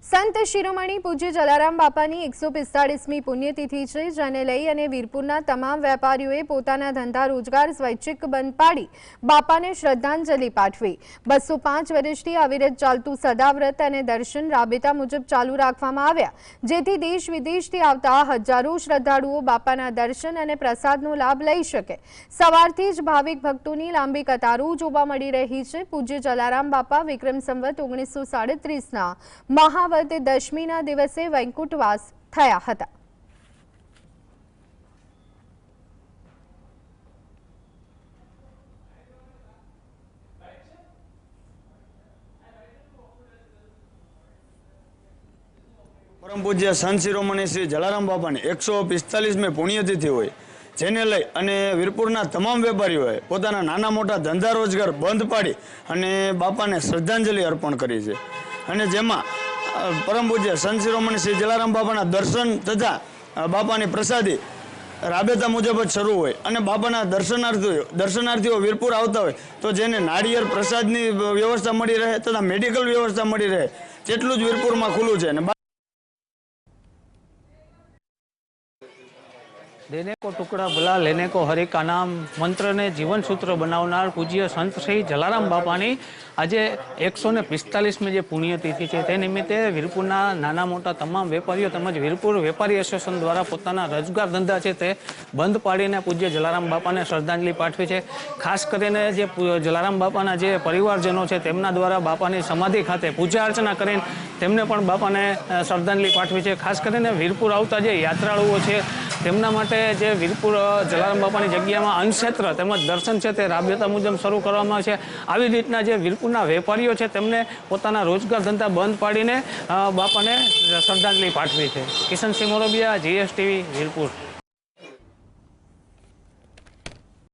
સંત શિરોમણી પૂજ્ય જલારામ બાપાની 145મી પુણ્યતિથિ છે, જેને લઈ અને વીરપુરના તમામ વેપારીઓએ પોતાના ધંધા રોજગાર સ્વૈચ્છિક બંધ પાડી બાપાને શ્રદ્ધાંજલિ પાઠવી। 205 વર્ષથી અવિરત ચાલતું સદાવ્રત અને દર્શન રાબેતા મુજબ ચાલુ રાખવામાં આવ્યા, જેથી દેશ વિદેશથી આવતા હજારો શ્રદ્ધાળુઓ બાપાના દર્શન અને પ્રસાદનો લાભ લઈ શકે। સવારથી જ ભાવિક ભક્તોની લાંબી કતારો જોવા મળી રહી છે। પૂજ્ય જલારામ બાપા વિક્રમ સંવત 1937ના મહાવત દશમીના દિવસે વૈકુંઠવાસ થયા હતા। परम पूज्य संत शिरोमणि श्री जलाराम बापानी 145મી पुण्यतिथि होय, જેને લઈ અને વીરપુરના તમામ વેપારીઓએ પોતાના નાના મોટા ધંધા રોજગાર બંધ પાડી અને બાપાને શ્રદ્ધાંજલિ અર્પણ કરી છે। અને જેમાં પરમ પૂજ્ય સંત શિરોમણિ શ્રી જલારામ બાપાના દર્શન તથા બાપાની પ્રસાદી રાબેતા મુજબ જ શરૂ હોય અને બાપાના દર્શનાર્થીઓ વીરપુર આવતા હોય તો જેને નાળિયેર પ્રસાદની વ્યવસ્થા મળી રહે તથા મેડિકલ વ્યવસ્થા મળી રહે તેટલું જ વીરપુરમાં ખુલ્લું છે। देने को टुकड़ा भला लेने को हरि का नाम मंत्र ने जीवन सूत्र बनावनार पूज्य संत श्री जलाराम बापानी આજે 145મી જે પુણ્યતિથિ છે તે નિમિત્તે વીરપુરના નાના મોટા તમામ વેપારીઓ તેમજ વીરપુર વેપારી એસોસિએશન દ્વારા પોતાના રોજગાર ધંધા છે તે બંધ પાડીને પૂજ્ય જલારામ બાપાને શ્રદ્ધાંજલિ પાઠવી છે। ખાસ કરીને જે જલારામ બાપાના જે પરિવારજનો છે તેમના દ્વારા બાપાની સમાધિ ખાતે પૂજા અર્ચના કરીને તેમને પણ બાપાને શ્રદ્ધાંજલિ પાઠવી છે। ખાસ કરીને વીરપુર આવતા જે યાત્રાળુઓ છે તેમના માટે જે વીરપુર જલારામ બાપાની જગ્યામાં અન્નક્ષેત્ર તેમજ દર્શન છે તે રાબેતા મુજબ શરૂ કરવામાં આવે છે। આવી રીતના જે વીરપુરના વેપારીઓ છે તેમને પોતાના રોજગાર ધંધા બંધ પાડીને બાપાને શ્રદ્ધાંજલિ પાઠવી છે। કિશનસિંહ મોરબિયા, GSTV, વીરપુર।